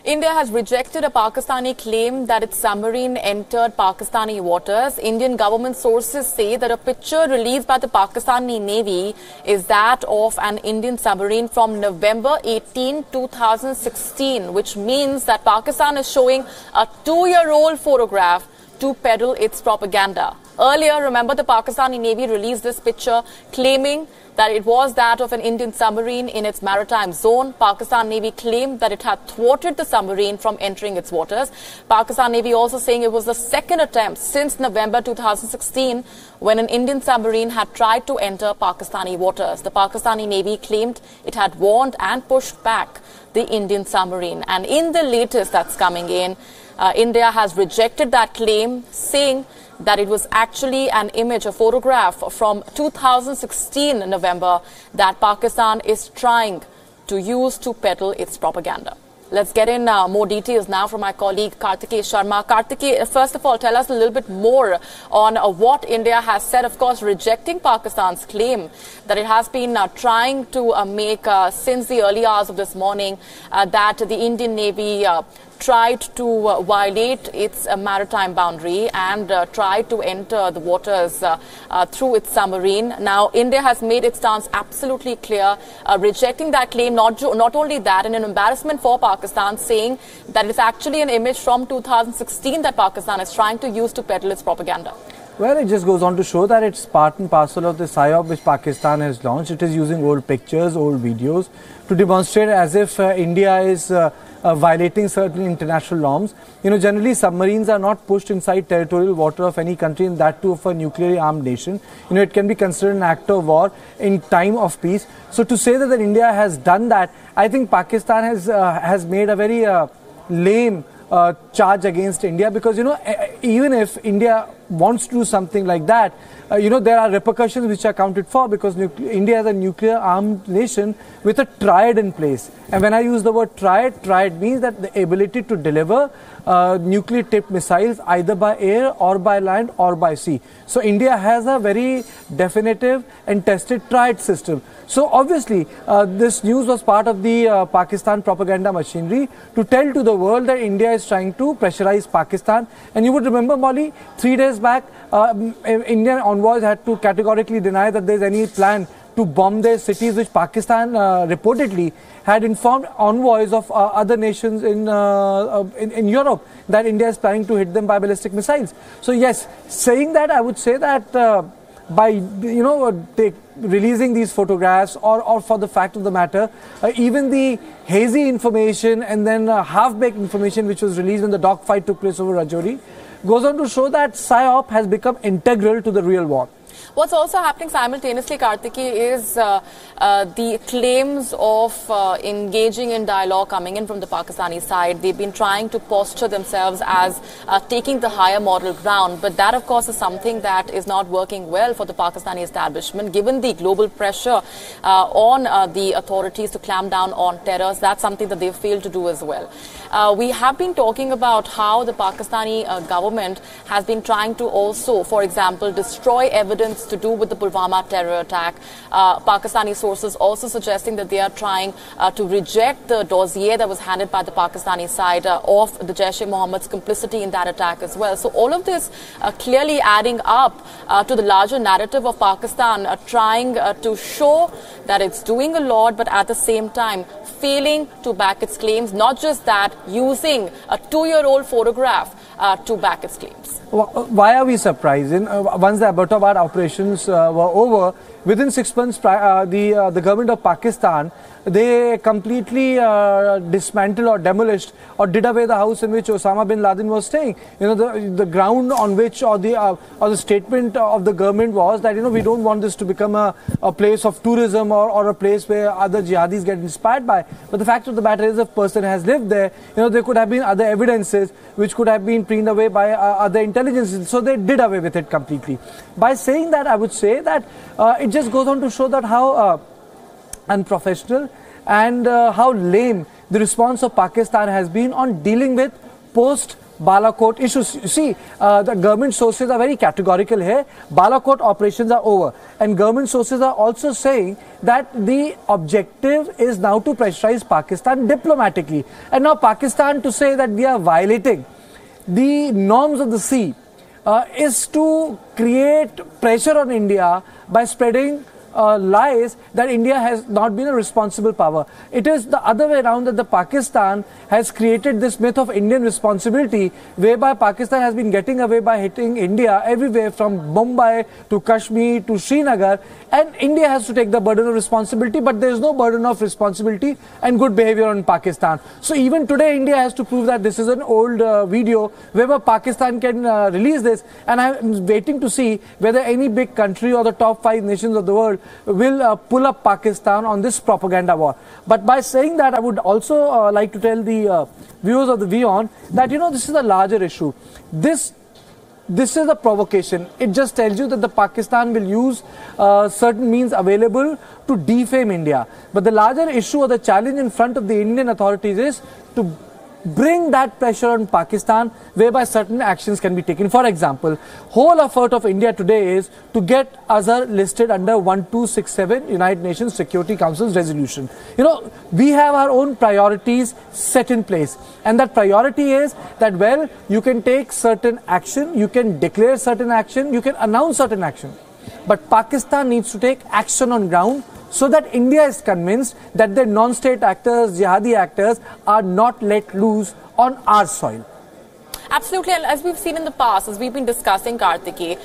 India has rejected a Pakistani claim that its submarine entered Pakistani waters. Indian government sources say that a picture released by the Pakistani Navy is that of an Indian submarine from November 18, 2016, which means that Pakistan is showing a 2-year-old photograph to peddle its propaganda. Earlier, remember, the Pakistani Navy released this picture claiming that it was that of an Indian submarine in its maritime zone. Pakistan Navy claimed that it had thwarted the submarine from entering its waters. Pakistan Navy also saying it was the second attempt since November 2016 when an Indian submarine had tried to enter Pakistani waters. The Pakistani Navy claimed it had warned and pushed back the Indian submarine. And in the latest that's coming in, India has rejected that claim, saying that it was actually an image, a photograph from 2016 November that Pakistan is trying to use to peddle its propaganda. Let's get in more details now from my colleague Kartikeya Sharma. Kartikeya, first of all, tell us a little bit more on what India has said, of course, rejecting Pakistan's claim that it has been trying to make since the early hours of this morning that the Indian Navy tried to violate its maritime boundary and tried to enter the waters through its submarine. Now, India has made its stance absolutely clear, rejecting that claim. Not only that, and an embarrassment for Pakistan, saying that it's actually an image from 2016 that Pakistan is trying to use to peddle its propaganda. Well, it just goes on to show that it's part and parcel of the PSYOP which Pakistan has launched. It is using old pictures, old videos to demonstrate as if India is violating certain international norms. You know, generally submarines are not pushed inside territorial water of any country, and that too of a nuclearly armed nation. You know, it can be considered an act of war in time of peace. So to say that India has done that, I think Pakistan has made a very lame charge against India, because, you know, even if India wants to do something like that, you know, there are repercussions which are accounted for, because India is a nuclear armed nation with a triad in place. And when I use the word triad means that the ability to deliver nuclear tipped missiles either by air or by land or by sea. So India has a very definitive and tested triad system. So obviously this news was part of the Pakistan propaganda machinery to tell to the world that India is trying to pressurize Pakistan. And you would remember, Molly, 3 days back, Indian envoys had to categorically deny that there is any plan to bomb their cities, which Pakistan reportedly had informed envoys of other nations in Europe that India is planning to hit them by ballistic missiles. So yes, saying that, I would say that by, you know, releasing these photographs, or for the fact of the matter, even the hazy information and then half-baked information which was released when the dogfight took place over Rajouri, goes on to show that PSYOP has become integral to the real war. What's also happening simultaneously, Kartikeya, is the claims of engaging in dialogue coming in from the Pakistani side. They've been trying to posture themselves as taking the higher moral ground. But that, of course, is something that is not working well for the Pakistani establishment. Given the global pressure on the authorities to clamp down on terrorists, that's something that they've failed to do as well. We have been talking about how the Pakistani government has been trying to also, for example, destroy evidence to do with the Pulwama terror attack. Pakistani sources also suggesting that they are trying to reject the dossier that was handed by the Pakistani side of the Jaish-e-Mohammed's complicity in that attack as well. So all of this clearly adding up to the larger narrative of Pakistan trying to show that it's doing a lot, but at the same time failing to back its claims. Not just that, using a 2-year-old photograph to back its claims. Why are we surprised? Once the Abbottabad operations were over, within 6 months, the government of Pakistan, they completely dismantled or demolished or did away the house in which Osama bin Laden was staying. You know, the ground on which, or the statement of the government was that, you know, we don't want this to become a place of tourism or a place where other jihadis get inspired by. But the fact of the matter is, if a person has lived there, you know, there could have been other evidences which could have been preened away by other intelligence. So they did away with it completely. By saying that, I would say that it just goes on to show that how unprofessional and how lame the response of Pakistan has been on dealing with post Balakot issues. You see, the government sources are very categorical here. Balakot operations are over. And government sources are also saying that the objective is now to pressurize Pakistan diplomatically. And now Pakistan, to say that we are violating the norms of the sea, is to create pressure on India by spreading lies that India has not been a responsible power. It is the other way around, that the Pakistan has created this myth of Indian responsibility, whereby Pakistan has been getting away by hitting India everywhere from Mumbai to Kashmir to Srinagar, and India has to take the burden of responsibility, but there is no burden of responsibility and good behavior on Pakistan. So even today India has to prove that this is an old video, whereby Pakistan can release this, and I am waiting to see whether any big country or the top 5 nations of the world will pull up Pakistan on this propaganda war. But by saying that, I would also like to tell the viewers of the Wion that, this is a larger issue. This is a provocation. It just tells you that the Pakistan will use certain means available to defame India. But the larger issue or the challenge in front of the Indian authorities is to bring that pressure on Pakistan, whereby certain actions can be taken. For example, whole effort of India today is to get Azhar listed under 1267 United Nations Security Council's resolution. We have our own priorities set in place, and that priority is that, well, you can take certain action, you can declare certain action, you can announce certain action, but Pakistan needs to take action on ground, so that India is convinced that the non-state actors, jihadi actors, are not let loose on our soil. Absolutely, and as we've seen in the past, as we've been discussing, Kartiki,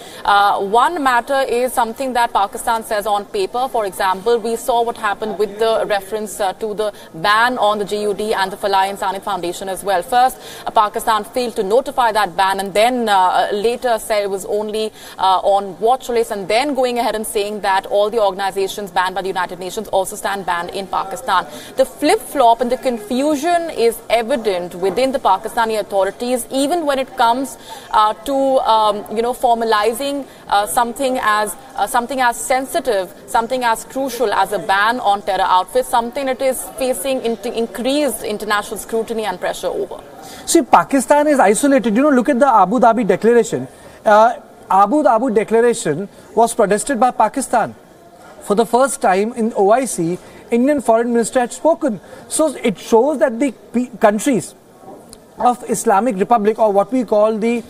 one matter is something that Pakistan says on paper. For example, we saw what happened with the reference to the ban on the GUD and the Falai Insani Foundation as well. First, Pakistan failed to notify that ban, and then later said it was only on watch list, and then going ahead and saying that all the organizations banned by the United Nations also stand banned in Pakistan. The flip-flop and the confusion is evident within the Pakistani authorities, even when it comes to formalizing something as sensitive, something as crucial as a ban on terror outfits, something that is facing increased international scrutiny and pressure over. See, Pakistan is isolated. Look at the Abu Dhabi Declaration. Abu Dhabi Declaration was protested by Pakistan. For the first time in OIC, Indian Foreign Minister had spoken. So it shows that the countries of Islamic Republic, or what we call the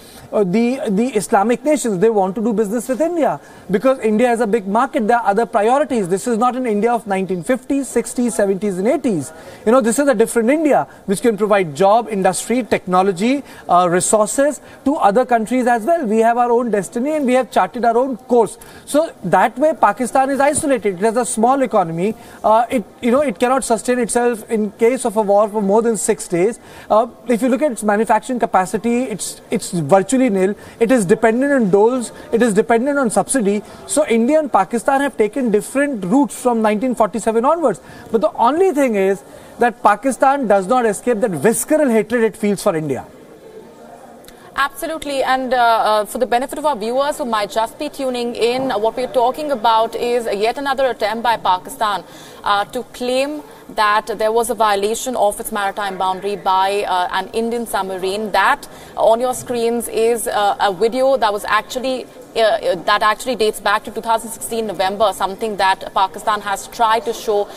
Islamic nations, they want to do business with India because India is a big market. There are other priorities. This is not an India of 1950s, 60s, 70s and 80s. This is a different India which can provide job, industry, technology, resources to other countries as well. We have our own destiny and we have charted our own course. So that way Pakistan is isolated. It has a small economy. It cannot sustain itself in case of a war for more than 6 days. If you look at its manufacturing capacity, it's virtually nil. It is dependent on doles. It is dependent on subsidy. So India and Pakistan have taken different routes from 1947 onwards. But the only thing is that Pakistan does not escape that visceral hatred it feels for India. Absolutely, and for the benefit of our viewers who might just be tuning in, what we're talking about is yet another attempt by Pakistan to claim that there was a violation of its maritime boundary by an Indian submarine. That on your screens is a video that was actually that actually dates back to 2016 November, something that Pakistan has tried to show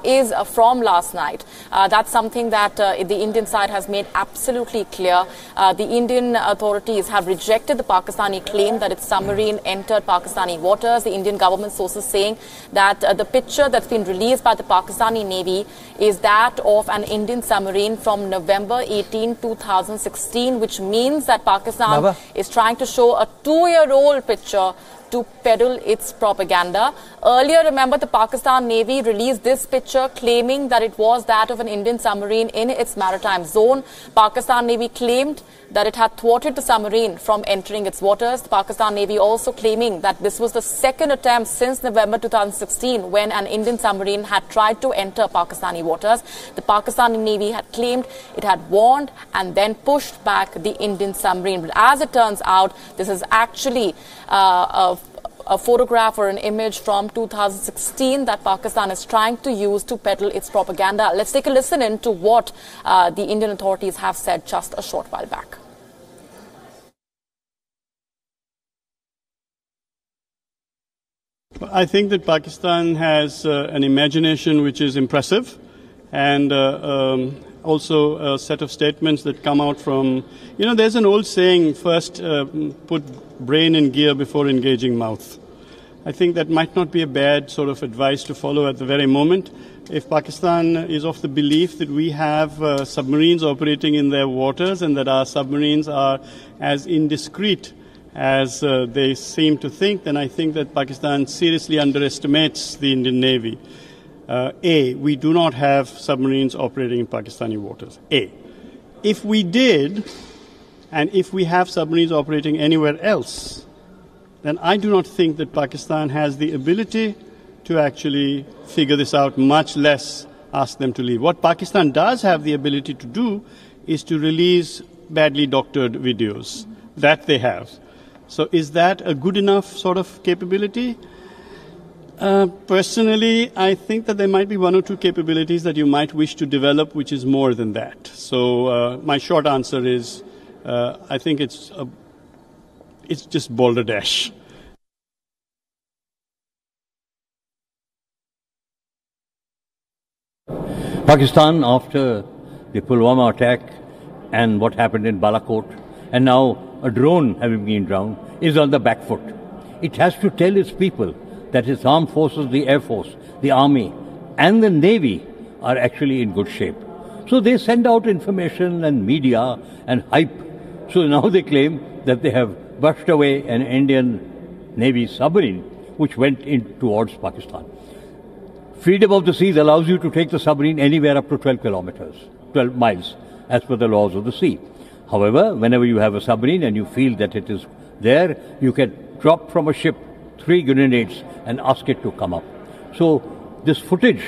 is from last night. That's something that the Indian side has made absolutely clear. The Indian authorities have rejected the Pakistani claim that its submarine entered Pakistani waters. The Indian government sources saying that the picture that's been released by the Pakistani Navy is that of an Indian submarine from November 18, 2016, which means that Pakistan is trying to show a 2-year-old picture to peddle its propaganda. Earlier, remember, the Pakistan Navy released this picture claiming that it was that of an Indian submarine in its maritime zone. Pakistan Navy claimed that it had thwarted the submarine from entering its waters. The Pakistan Navy also claiming that this was the second attempt since November 2016 when an Indian submarine had tried to enter Pakistani waters. The Pakistani Navy had claimed it had warned and then pushed back the Indian submarine. But as it turns out, this is actually a photograph or an image from 2016 that Pakistan is trying to use to peddle its propaganda. Let's take a listen in to what the Indian authorities have said just a short while back. I think that Pakistan has an imagination which is impressive, and also a set of statements that come out from, there's an old saying, first put brain in gear before engaging mouth. I think that might not be a bad sort of advice to follow at the very moment. If Pakistan is of the belief that we have submarines operating in their waters and that our submarines are as indiscreet as they seem to think, then I think that Pakistan seriously underestimates the Indian Navy. We do not have submarines operating in Pakistani waters. If we did, and if we have submarines operating anywhere else, then I do not think that Pakistan has the ability to actually figure this out, much less ask them to leave. What Pakistan does have the ability to do is to release badly doctored videos. That they have. So is that a good enough sort of capability? Personally, I think that there might be one or two capabilities that you might wish to develop, which is more than that. So my short answer is, I think it's just balderdash. Pakistan, after the Pulwama attack and what happened in Balakot, and now a drone having been drowned, is on the back foot. It has to tell its people that its armed forces, the Air Force, the Army, and the Navy are actually in good shape. So they send out information and media and hype. So now they claim that they have brushed away an Indian Navy submarine which went in towards Pakistan. Freedom of the seas allows you to take the submarine anywhere up to 12 miles, as per the laws of the sea. However, whenever you have a submarine and you feel that it is there, you can drop from a ship 3 grenades and ask it to come up. So this footage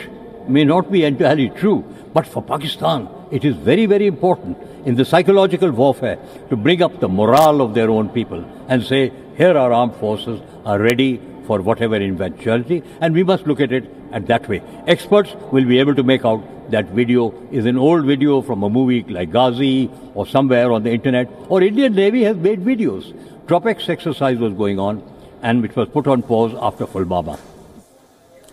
may not be entirely true, but for Pakistan, it is very, very important in the psychological warfare to bring up the morale of their own people and say, here our armed forces are ready for whatever eventuality, and we must look at it at that way. Experts will be able to make out that video is an old video from a movie like Ghazi or somewhere on the internet, or Indian Navy has made videos. Tropex exercise was going on, and which was put on pause after Pulwama.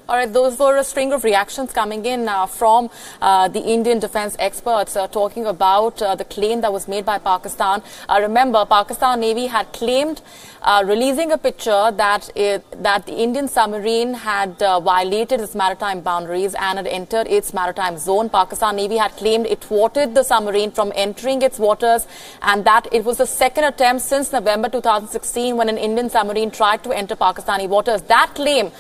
All right, those were a string of reactions coming in from the Indian defense experts talking about the claim that was made by Pakistan. Remember, Pakistan Navy had claimed releasing a picture that the Indian submarine had violated its maritime boundaries and had entered its maritime zone. Pakistan Navy had claimed it thwarted the submarine from entering its waters, and that it was the second attempt since November 2016 when an Indian submarine tried to enter Pakistani waters. That claim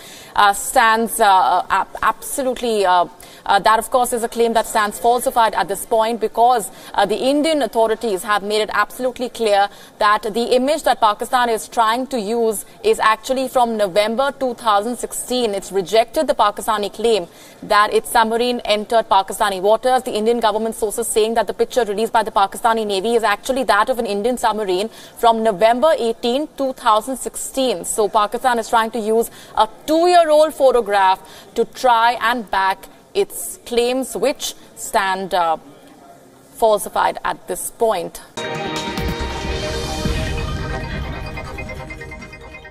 stands absolutely, that of course is a claim that stands falsified at this point, because the Indian authorities have made it absolutely clear that the image that Pakistan is trying to use is actually from November 2016. It's rejected the Pakistani claim that its submarine entered Pakistani waters. The Indian government sources saying that the picture released by the Pakistani Navy is actually that of an Indian submarine from November 18, 2016. So Pakistan is trying to use a 2-year-old photograph to try and back its claims, which stand falsified at this point.